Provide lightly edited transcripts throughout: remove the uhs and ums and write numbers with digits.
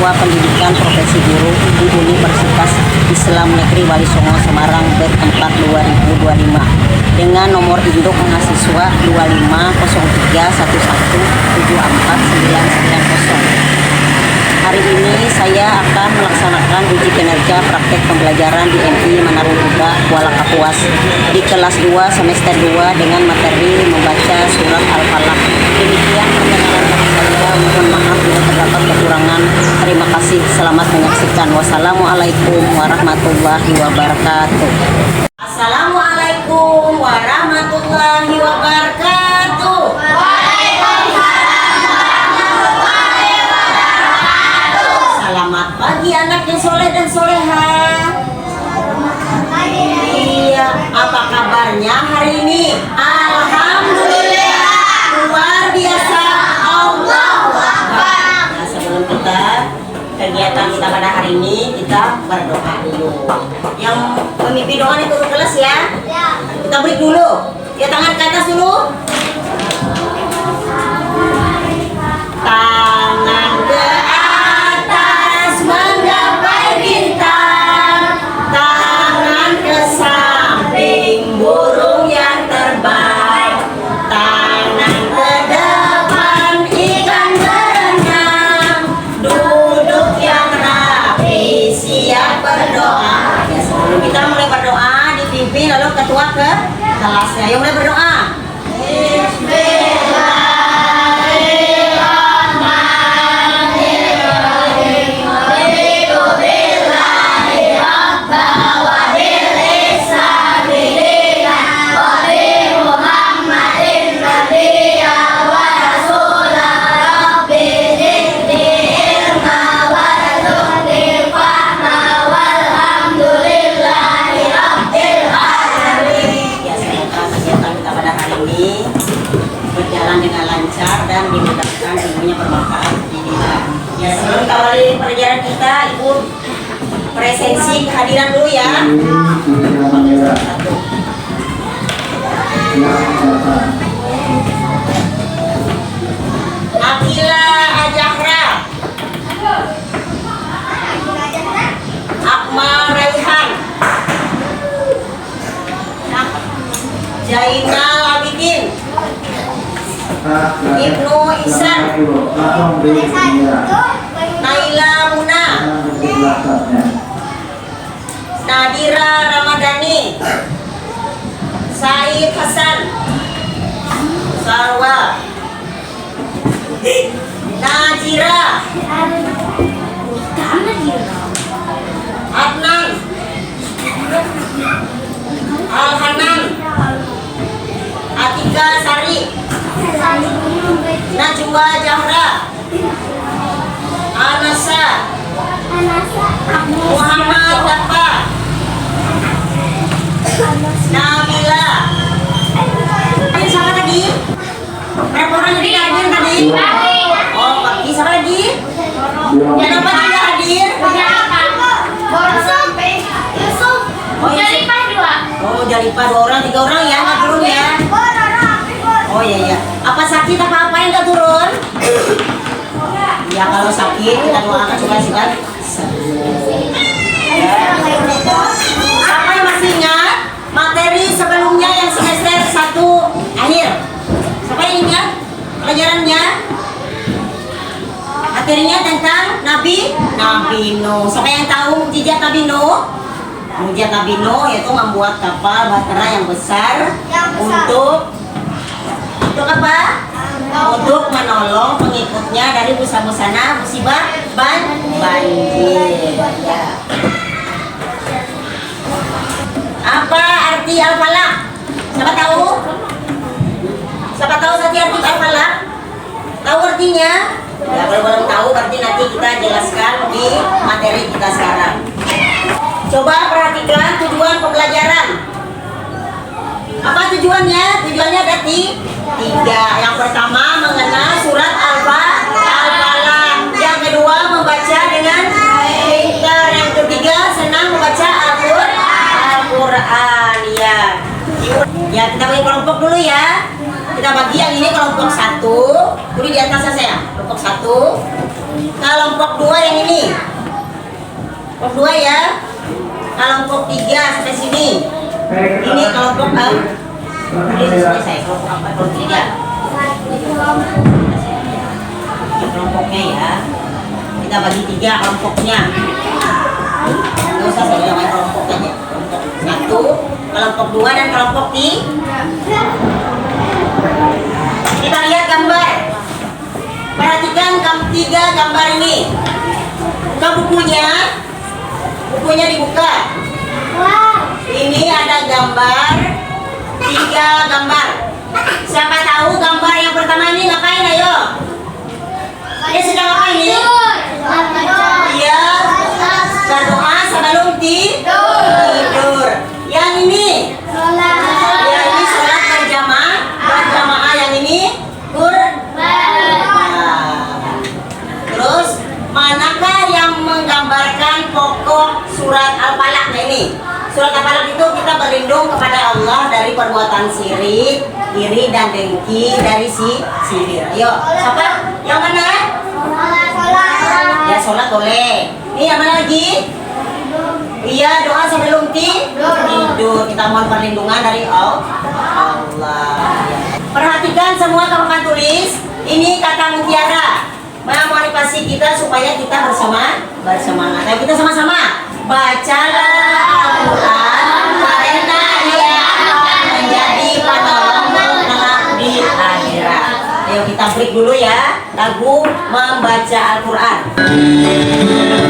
Siswa Pendidikan Profesi Guru Ibu Universitas Islam Negeri Wali Songo Semarang bertempat 2025 dengan nomor induk mahasiswa 25031174990. Hari ini saya akan melaksanakan uji kinerja praktek pembelajaran di MI Manarung Buda, Kuala Kapuas di kelas 2 semester 2 dengan materi membaca surat Al-Falaq. Demikian perkenalan dari saya. Mohon maaf bila terdapat kekurangan. Terima kasih. Selamat menyaksikan. Wassalamualaikum warahmatullahi wabarakatuh. Assalamualaikum warahmatullahi wabarakatuh. Selamat pagi anak yang soleh dan soleha. Iya, apa kabarnya hari ini? Alhamdulillah, luar biasa. Allahu Akbar. Nah, sebelum kita kegiatan kita pada hari ini, kita berdoa dulu. Yang memimpin doa itu ke kelas ya. Kita break dulu. Ya, tangan ke atas dulu. Tangan ke atas menggapai bintang, tangan ke samping burung yang terbang, tangan ke depan ikan berenang, duduk yang rapi siap berdoa. Ya, sebelum kita mulai berdoa dipimpin lalu ketua ke kelasnya. Ayo mulai berdoa. Dimudahkan ilmunya bermanfaat. Ya, sebelum kawali pelajaran kita, Ibu presensi kehadiran dulu ya. Akila Ajahra, Akmal Raihan, Jainal Abidin, Ibnu Ihsan, Naila Muna, Nadira Ramadhani, Said Hasan, Sarwa, Najira, Adnan, Al-Hanan, Atika Sari, Najwa Jahra, Anasa, Muhammad Dafa, Nabila. Ini siapa tadi? Berapa orang yang tidak hadir tadi? Oh, pagi. Siapa lagi? Yang apa tidak hadir? Yusuf. Oh, Jalipah 2. Oh, Jalipah 2 orang, 3 orang ya, nggak turun ya? Oh iya. Apa sakit apa yang nggak turun? Ya kalau sakit kita doakan supaya sehat. Siapa yang masih ingat materi sebelumnya yang semester 1 akhir? Siapa yang ingat pelajarannya? Materinya tentang Nabi Nuh. Siapa yang tahu mukjizat Nabi Nuh? Mukjizat Nabi Nuh yaitu membuat kapal bahtera yang besar untuk apa? Untuk menolong pengikutnya dari bencana musibah banjir. Ya. Apa arti Al-Falaq? Siapa tahu? Siapa tahu arti Al-Falaq? Tahu artinya? Ya, kalau belum tahu berarti nanti kita jelaskan di materi kita sekarang. Coba perhatikan tujuan pembelajaran. Apa tujuannya? Tujuannya ada 3. Yang pertama mengenal surat Al-Falaq. Yang kedua membaca dengan pintar. Yang ketiga senang membaca Al-Quran. Ya, kita bagi kelompok dulu ya. Kita bagi yang ini kelompok 1. Tulis di atasnya saya. Kelompok 1. Kelompok 2 yang ini. 2 ya. Kelompok 3 sampai sini. Ini kelompok ini selesai kelompok 4 kelompok 3. Ini kelompoknya ya. Kita bagi 3 kelompoknya. Nggak usah saya bilang kelompok aja. Kelompok 1, kelompok 2 dan kelompok 3. Kita lihat gambar. Perhatikan 3 gambar ini. Buka bukunya dibuka. Ini ada gambar 3 gambar. Siapa tahu gambar yang pertama ini ngapain? Ayo. Dia sedang apa ini? Iya. Berdoa sebelum tidur. Yang ini? Ya, ini sholat berjamaah. Yang ini? Terus manakah yang menggambarkan pokok surat Al-Falaq ini? Surat Al-Falaq itu kita berlindung kepada Allah dari perbuatan sirik, iri dan dengki dari sihir. Ayo, siapa? Yang mana? Ya, sholat boleh. Ini yang mana lagi? Iya, doa sebelum tidur. Kita mohon perlindungan dari Allah. Perhatikan semua kamu akan tulis. Ini kata mutiara memotivasi kita supaya kita bersemangat. Ayo kita sama-sama bacalah Al-Quran karena ia akan menjadi penolong kelak di akhirat. Ayo kita break dulu ya, lagu membaca Al-Quran.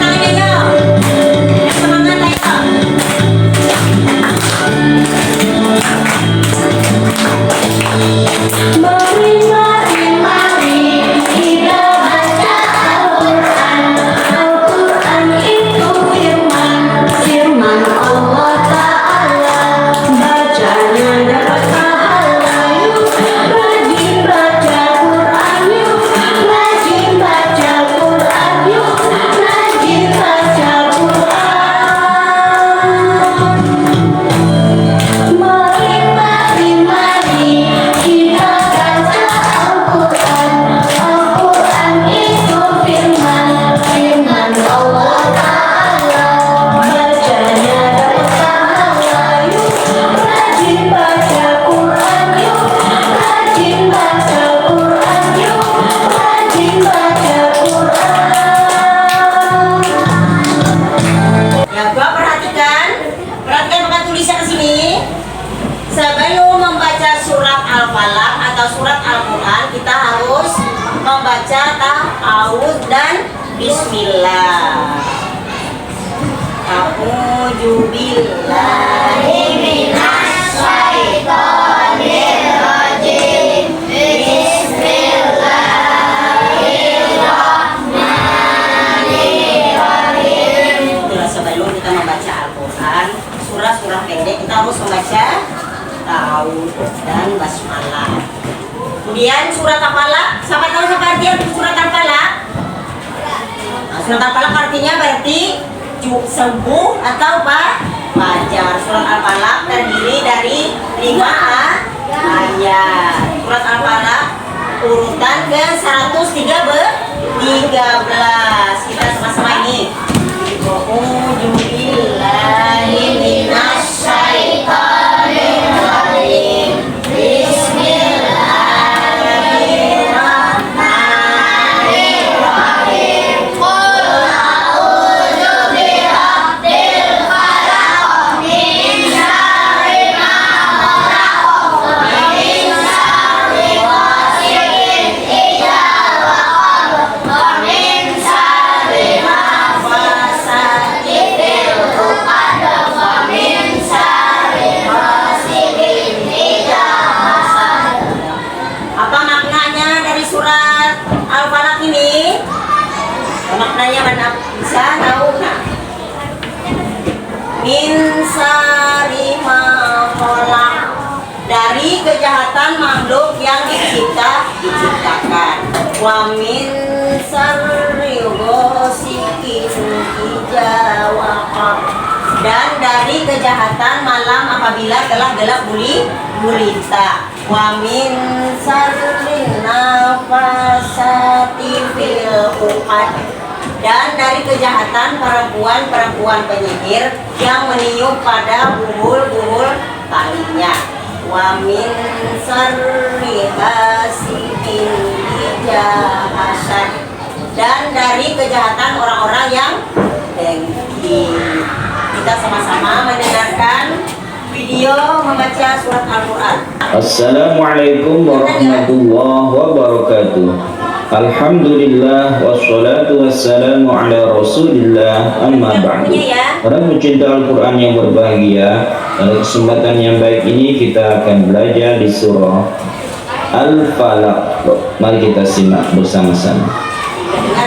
Tangannya yuk, semangat ayo. Sebelum membaca surat Al-Falaq atau surat Al-Quran, kita harus membaca ta'awudz dan bismillah. A'udzu billahi minasy syaithanir rajim. Bismillahirrahmanirrahim. Sebelum kita membaca Al-Quran, surah-surah pendek kita harus membaca ta'awudz dan basmalah. Kemudian surat Al-Falaq, siapa tahu siapa artinya surat Al-Falaq? Nah, surat Al-Falaq artinya berarti sembuh atau fajar. Surat Al-Falaq terdiri dari 5 ayat. Surat Al-Falaq urutan ke 113. Kita sama-sama ini. A'udzu billahi minasy syaithanir rajim. Bismillahirrahmanirrahim. Qul a'udzu birabbil falaq min syarri ma khalaq wa min syarri ghasiqin idza waqab wa min syarri apa maknanya dari surat Al-Falaq ini? Maknanya mana? Bisa tahu nggak? Min syarri ma khalaq, dari kejahatan makhluk yang diciptakan. Wa min syarri ghasiqin idza waqab, dan dari kejahatan malam apabila telah gelap gulita. Wa min syarri nafasati fil uqad, dan dari kejahatan perempuan penyihir yang meniup pada buhul-buhul talinya. Wa min syarri hasidin idza hasad, dan dari kejahatan orang-orang yang dengki. Kita sama-sama mendengarkan video membaca surat Al-Quran. Assalamualaikum warahmatullahi wabarakatuh. Alhamdulillah wassalatu wassalamu ala rasulillah, amma ba'du. Para pecinta Al-Quran yang berbahagia, pada kesempatan yang baik ini kita akan belajar di surah Al-Falaq. Mari kita simak bersama-sama.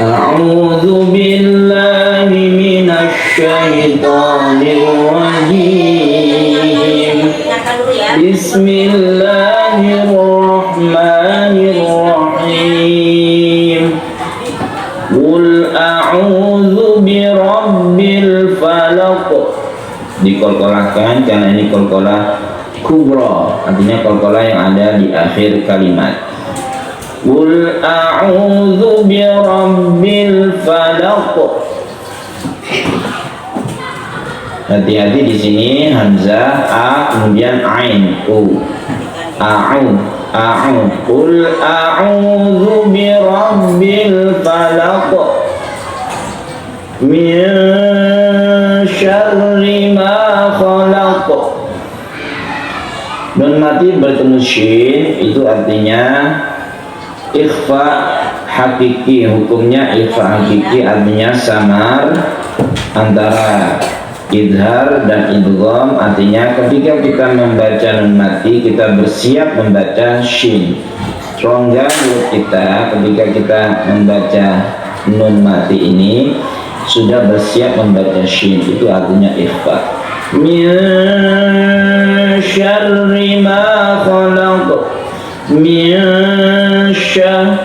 A'udzu billahi minasy syaithanir rajim. Bismillahirrahmanirrahim. Qul a'udzu birabbil falaq. Dikolkolahkan karena ini kolkolah kubra, artinya kolkolah yang ada di akhir kalimat. Qul a'udzu birabbil falaq. Hati-hati di sini hamzah a kemudian ain u. A'u. Qul a'udzu birabbil falaq min syarri ma khalaq. Nun mati bertemu shin itu artinya ikhfa hakiki. Hukumnya ikhfa hakiki artinya samar antara idhar dan idgham, artinya ketika kita membaca nun mati kita bersiap membaca shin. Rongga mulut kita ketika kita membaca nun mati ini sudah bersiap membaca shin, itu artinya ikhfa. Min syarri ma khalaq. Min syah,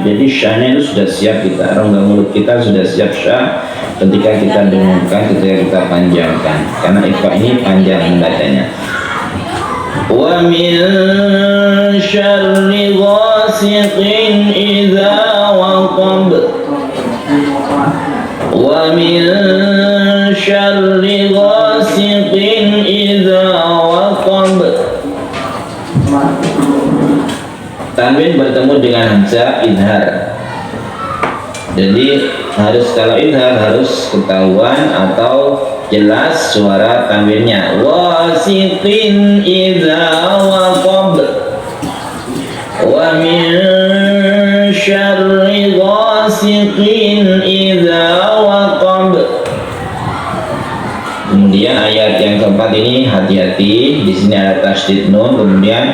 jadi syahnya itu sudah siap kita, rongga mulut kita sudah siap syah ketika kita dengungkan, ketika kita panjangkan, karena ikhfa ini panjang membacanya. Wa min syarri ghasiqin idza waqab. Wa min syarri ghasiqin idza waqab. Tanwin bertemu dengan hamzah idhar. Jadi harus, kalau idhar harus ketahuan atau jelas suara tanwinnya. Wasiqin idza waqab. Wa min syarri ghasiqin idza waqab. Kemudian ayat yang keempat ini hati-hati, di sini ada tasydid nun, kemudian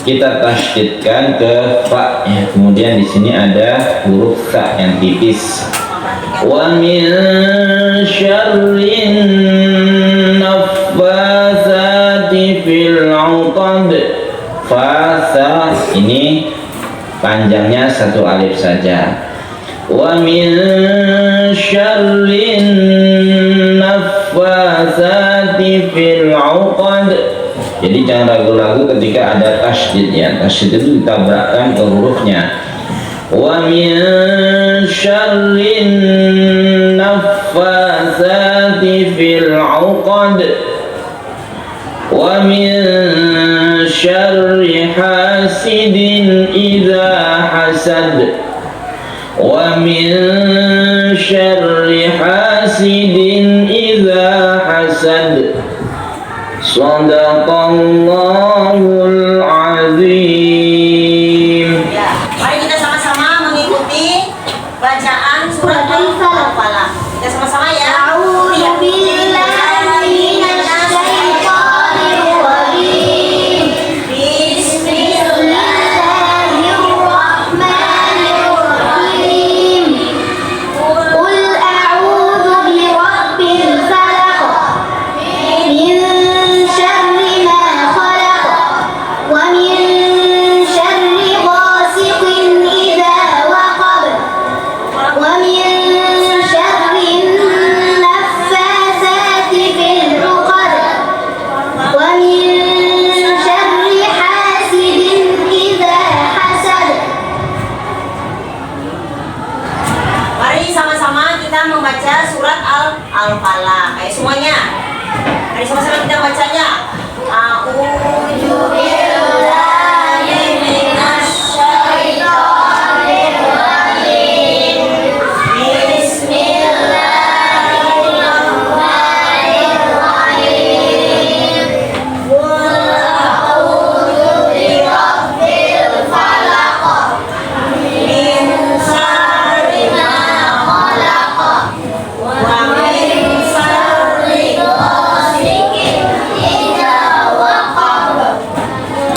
kita tasydidkan ke fa ya. Kemudian di sini ada huruf ta yang tipis. Wa min syarrin naffatsati fil 'uqad. Fa ini panjangnya satu alif saja. Wa min syarrin naffatsati fil 'uqad. Jadi jangan ragu-ragu ketika ada tasydid ya. Tasydid itu ditabrakkan ke hurufnya. Wa min syarrin naffatsati fil 'uqad. Wa min syarri hasidin idza hasad. Wa min syarri hasidin idza hasad. Shadaqallahul azim. Ya, mari kita sama-sama mengikuti bacaan surat Al-Falaq. Kita sama-sama ya. A'udzu billahi minasy syaithanir rajim. Bismillahirrahmanirrahim. Qul a'udzu birabbil falaq min syarri ma khalaq wa min syarri ghasiqin idza waqab wa min syarri membaca surat Al-Falaq. Ayo semuanya. Mari sama-sama kita bacanya. A'udzu billahi minasy syaithanir rajim. Bismillahirrahmanirrahim. Qul a'udzu birabbil falaq. Min syarri ma khalaq. Wa min syarri ghasiqin idza waqab.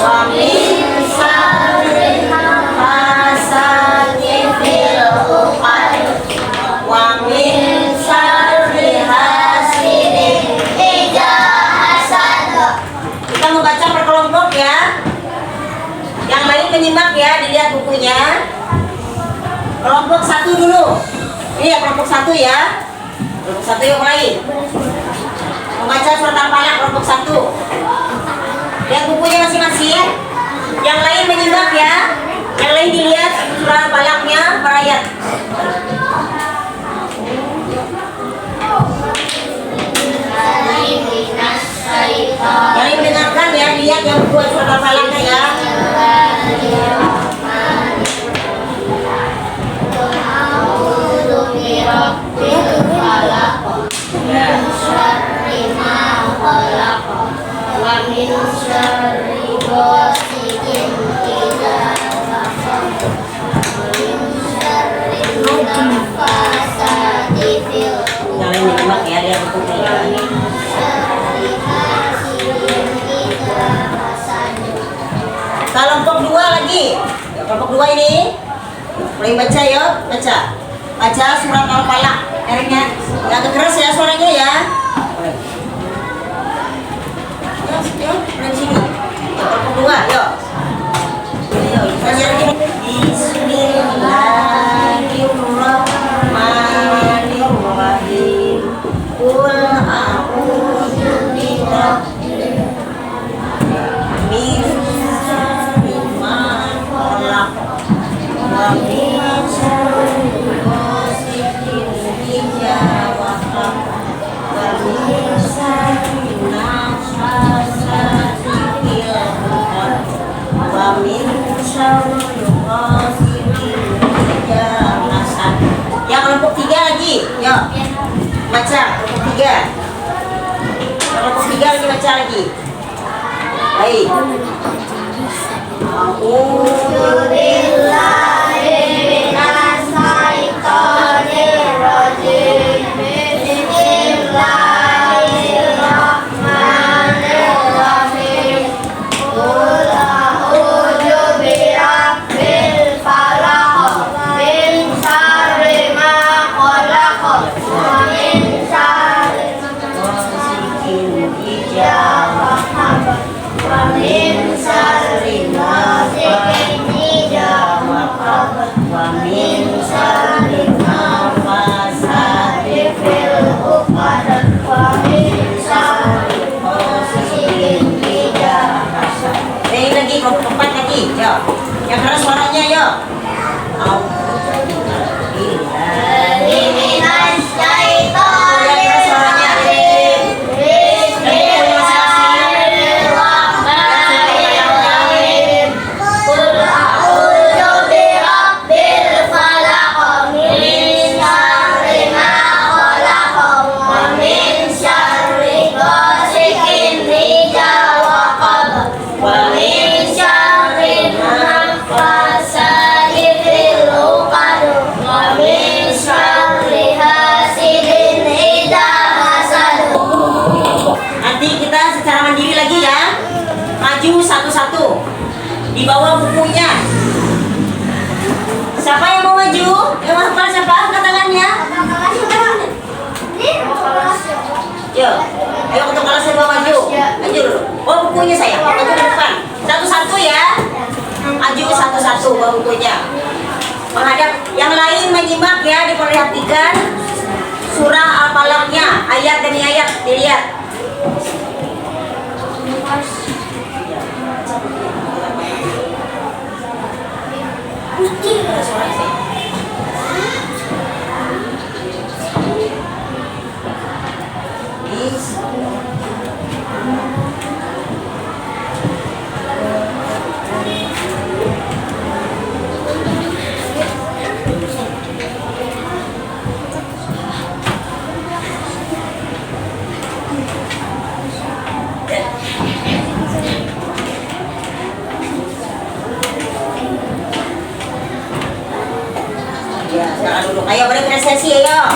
Wa min syarri hasadin fil uqad. Wa min syarri hasidin idza hasad. Kita membaca per kelompok ya. Yang lain menyimak ya, dilihat bukunya. Kelompok 1 dulu. Ini ya kelompok 1 ya. Kelompok 1 yang mulai. Membaca surat Al-Falaq kelompok 1. Lihat bukunya masing-masing. Yang lain menyimak ya. Yang lain dilihat surat Al-Falaqnya per ayat. Yang lain mendengarkan ya, lihat yang buat surat Al-Falaqnya ya. Yang lain menyimak ya, lihat bukunya. Kelompok 2 lagi. Ya, kelompok 2 ini mulai baca ya, baca. Baca surat Al-Falaq. Airnya agak keras ya suaranya ya. Ya, dari sini. Ya, kelompok 2, yuk. Bismillahirrahmanirrahim. Qul a'udzu birabbil min syarri ma khalaq. Wa min syarri ghasiqin idza waqab. Wa min syarri naffasati fil 'uqad. Wa min syarri ghasiqin idza hasad. Ya, kelompok 3 lagi. Yuk. Baca kelompok 3. Kelompok 3 lagi baca lagi. Baik. A'udzu billahi minasy syaithanir rajim. Bismillahirrahmanirrahim. Qul a'udzu birabbil falaq. Min syarri ma khalaq. Wa min syarri ghasiqin idza waqab. Wa min syarri ghasiqin idza waqab. Wa min syarri naffasati fil 'uqad. Wa min syarri ghasiqin idza hasad. Ini lagi kelompok 4 lagi. Yuk. Yang keras suaranya yuk. Satu-satu di bawah bukunya. Siapa yang mau maju? Yang mau hafal siapa? Angkat tangannya. Yo, ayo untuk kelasnya mau maju. Maju dulu. Bawa bukunya saya. Maju ke depan. Satu-satu ya. Maju satu-satu bawa bukunya. Menghadap. Yang lain menyimak ya, diperhatikan surah Al-Falaqnya, ayat demi ayat dilihat. Pada presesi ya.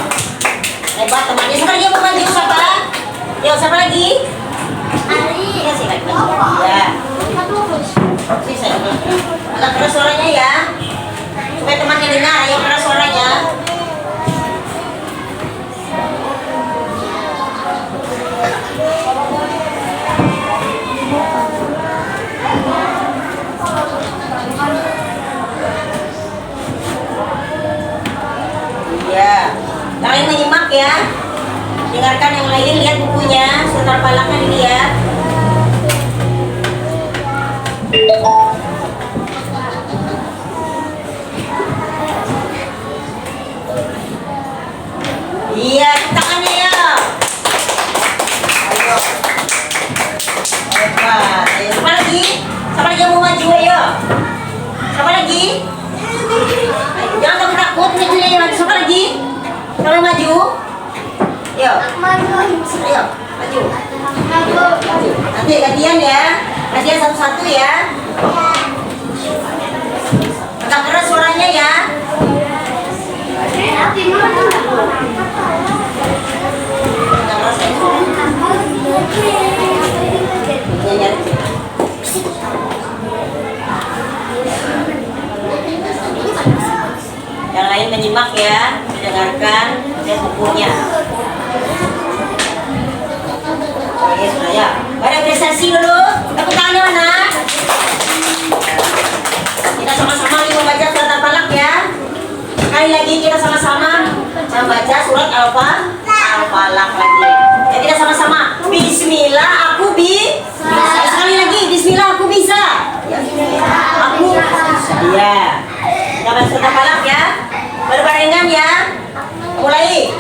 Hebat temannya. Siapa lagi yang mau maju? Siapa? Yo, siapa lagi? Ya, sih lagi. Ya. Sisa ini. Agak keras suaranya ya. Supaya temannya dengar. Ayo keras suaranya. Ya, kalian menyimak ya. Dengarkan yang lain, lihat bukunya, sebentar palaknya dilihat. Iya, tangannya ya. Ayo. Hebat. Ayo, siapa lagi? Siapa lagi yang mau maju, ayo? Siapa lagi? Ayo, jangan takut, majunya ya. Siapa lagi? Siapa yang maju? Ayo. Ayo, maju. Nanti gantian ya. Gantian satu-satu ya. Agak keras suaranya ya. Yang lain menyimak ya, mendengarkan, lihat bukunya. Oke, sudah ya. Pada prestasi dulu, tepuk tangannya mana? Kita sama-sama nih membaca surat Al-Falaq ya. Sekali lagi kita sama-sama membaca surat Al-Falaq lagi. Ya, kita sama-sama. Bismillah, aku bisa. Sekali lagi, Bismillah, aku bisa. Ya, aku bisa. Iya. Kita baca surat Al-Falaq ya. Berbarengan ya. Mulai.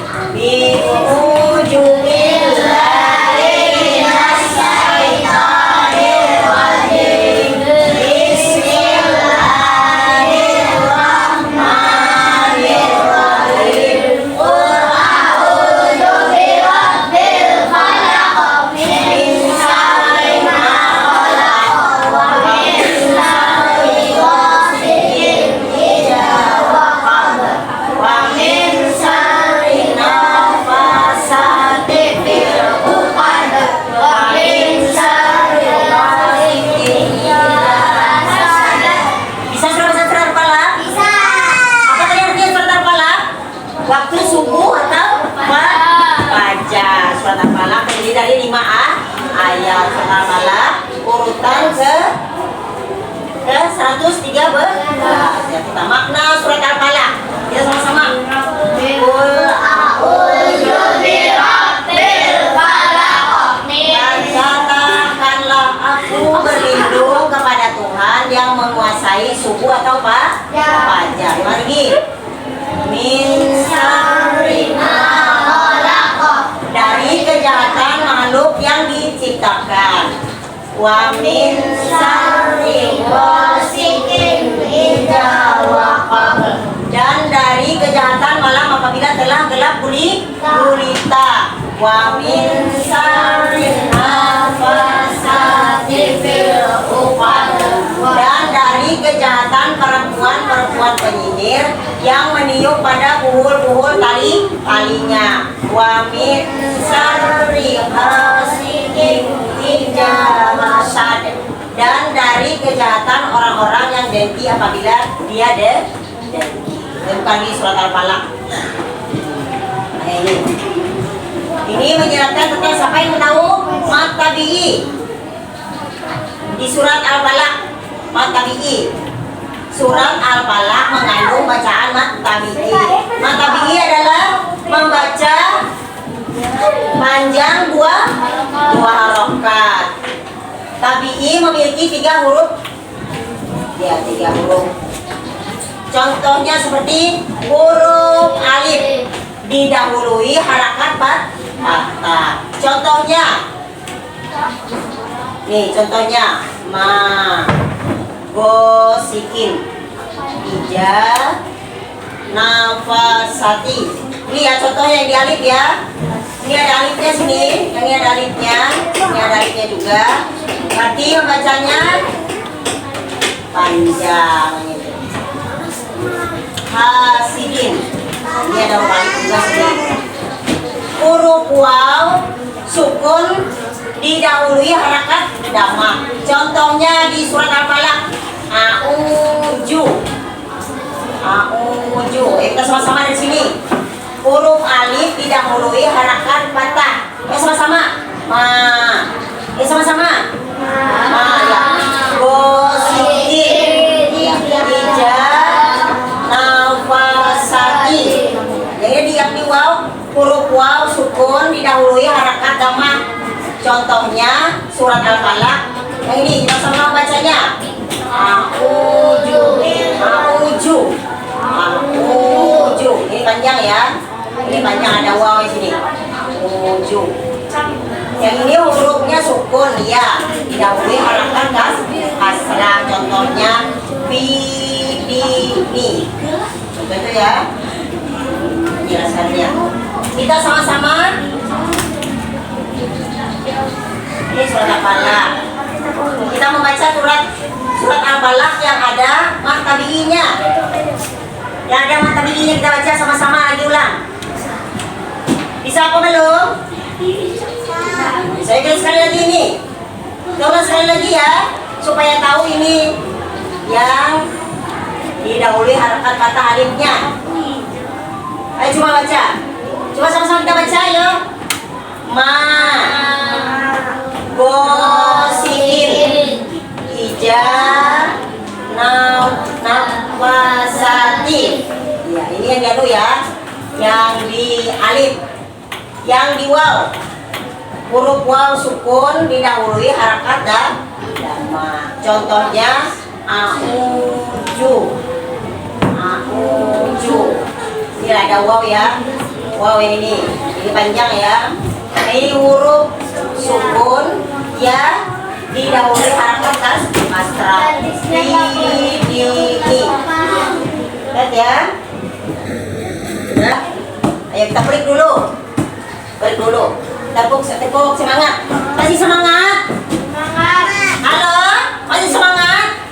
Waktu subuh atau baca surat Al-Falaq terdiri dari 5 ayat surat Al-Falaq urutan ke 113 ya. Kita makna surat Al-Falaq kita sama-sama. Qul a'udzu birabbil falaq. Dan katakanlah aku berlindung kepada Tuhan yang menguasai subuh atau fajar. Lagi. Min syarri ma khalaq, dari kejahatan makhluk yang diciptakan. Wa min syarri ghasiqin idza waqab, dan dari kejahatan malam apabila telah gelap gulita. Wa min syarri nafasati fil uqad, dan dari kejahatan perempuan penyihir yang meniup pada puhul-puhul talinya. Wa min syarri hasidin idza hasad, dan dari kejahatan orang-orang yang dengki apabila dia dengki. Bukan di surat Al-Falaq. Nah, ini menjelaskan tentang siapa yang tahu mat tabi'i di surat Al-Falaq. Mat tabi'i, surat Al-Falaq mengandung bacaan mat tabi'i. Mat tabi'i adalah membaca panjang dua harokat. Tabi'i memiliki 3 huruf. Ya, 3 huruf. Contohnya seperti huruf alif didahului harakat fathah. Contohnya, nih contohnya ma gosikin ija nafasati. Ini ya contohnya yang di alif ya. Ini ada alifnya sini, yang ini ada alifnya, ini ada alifnya juga. Berarti membacanya panjang gitu. Hasidin, Ini ada balik tugas ini. Huruf waw sukun didahului harakat dhamma. Contohnya di surat Al-Falaq. A'udzu. A'udzu. Kita sama-sama di sini. Huruf alif didahului harakat fathah. Ya sama-sama. Ma. Ya sama-sama. Ma ya. Gositin. Ija. Nafasati. Jadi yang di waw, huruf waw sukun didahului harakat dhamma. Contohnya surat Al-Falaq. Yang ini kita sama bacanya. A'udzu. A'udzu. A'udzu. Ini panjang ya. Ini panjang, ada waw di sini. A'udzu. Yang ini hurufnya sukun ya. Didahului harakat kasrah. Contohnya bidini. Betul ya? Penjelasannya. Kita sama-sama. Ini surat Al-Falaq. Kita membaca surat Al-Falaq yang ada mad tabi'inya. Yang ada mad tabi'inya kita baca sama-sama, lagi ulang. Bisa apa belum? Saya kira sekali lagi ini. Coba sekali lagi ya, supaya tahu ini yang didahului harakat kata alifnya. Ayo coba baca. Coba sama-sama kita baca ya. Ma Gositin. Ija. Nafasati. Ya, ini yang diadu ya. Yang di alif. Yang di waw. Huruf waw sukun didahului harakat dhamma. Contohnya a'udzu. A'udzu. Ini ada waw ya. Waw ini panjang ya. Ini huruf sukun ya didahului harakat kasrah. Ini. Lihat ya. Sudah. Ayo kita break dulu. Break dulu. Tepuk semangat. Masih semangat? Semangat. Halo? Masih semangat?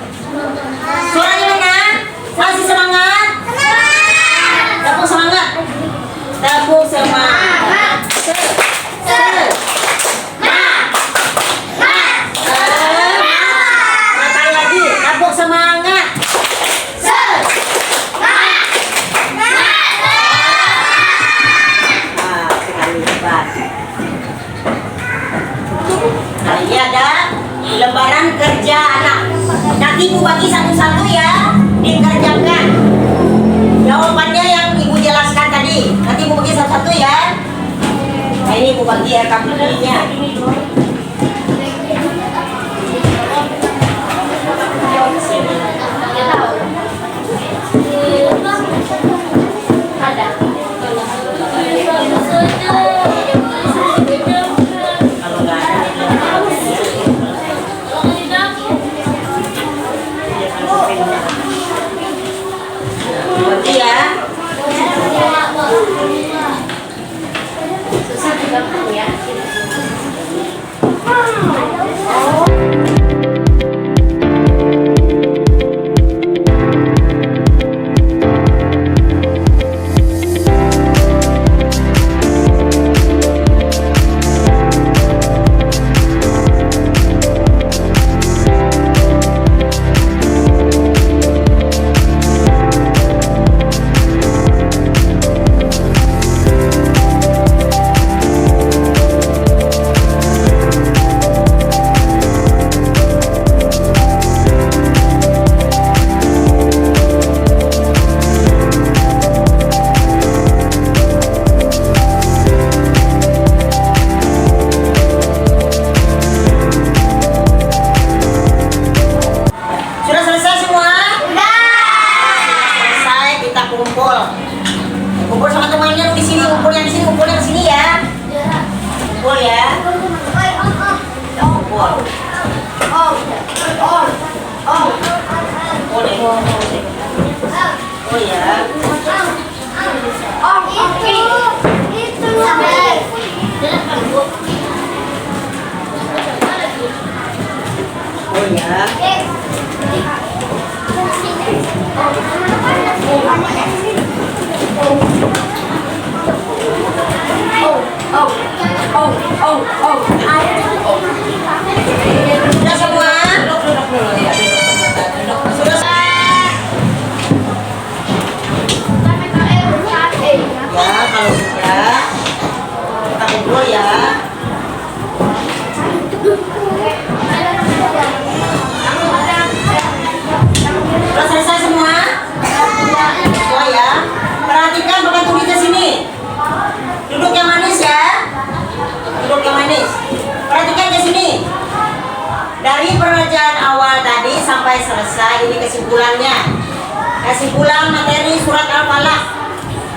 Suaranya mana? Masih semangat? Semangat. Tepuk semangat. Tepuk semangat. Sekali lagi. Tepuk semangat. Nah, ini ada lembaran kerja anak. Nanti ibu bagi satu-satu ya, dikerjakan. Jawabannya yang ibu jelaskan tadi. Nanti ibu bagi satu-satu ya. Nah, ini ibu bagi ya KPI-nya. Susah juga ya. Kumpul sama temannya di sini, kumpulnya di sini, kumpulnya di sini ya. Kumpul ya. Kumpul. Oh ya. Oh ya. kalau sudah kita ngobrol ya. Sudah selesai semua? Semua ya. Perhatikan pakai tulis ke sini. Duduk yang manis ya. Duduk yang manis. Perhatikan ke sini. Dari pengerjaan awal tadi sampai selesai, ini kesimpulannya. Kesimpulan materi surat Al-Falaq.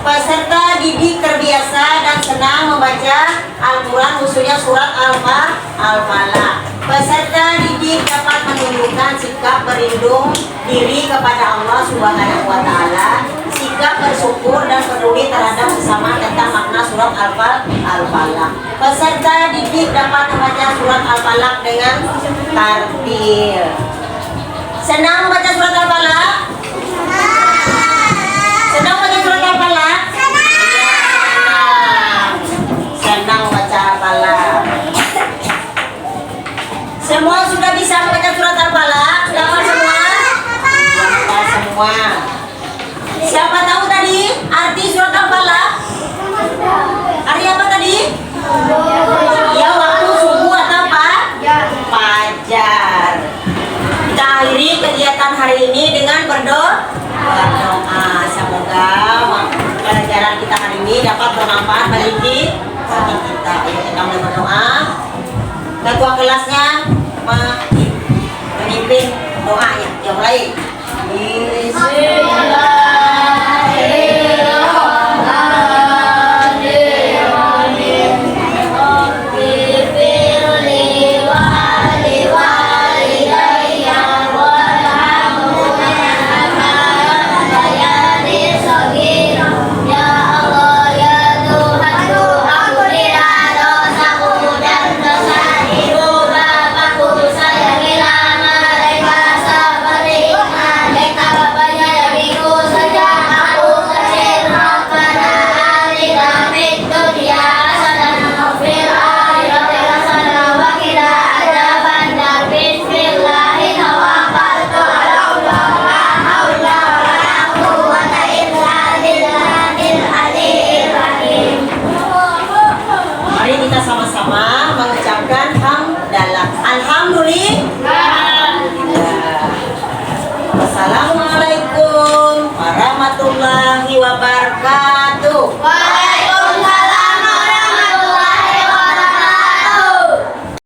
Peserta didik terbiasa dan senang membaca Al-Quran, khususnya surat Al-Falaq. Peserta didik dapat menunjukkan sikap berlindung diri kepada Allah Subhanahu wa Ta'ala, sikap bersyukur dan peduli terhadap sesama tentang makna surat Al-Falaq. Peserta didik dapat membaca surat Al-Falaq dengan tartil. Senang membaca surat Al-Falaq? Senang membaca surat Al-Falaq? Senang membaca Al-Falaq. Semua sudah bisa membaca surat Al-Falaq? Hafal semua? Hafal semua. Siapa tahu tadi arti surat Al-Falaq? Arti apa tadi? Ya, waktu subuh atau apa? Fajar. Kita akhiri kegiatan hari ini dengan berdoa. Semoga pelajaran kita hari ini dapat bermanfaat bagi kita. Ayo kita mulai berdoa. Ketua kelasnya memimpin doanya. Yang mulai. Bismillah.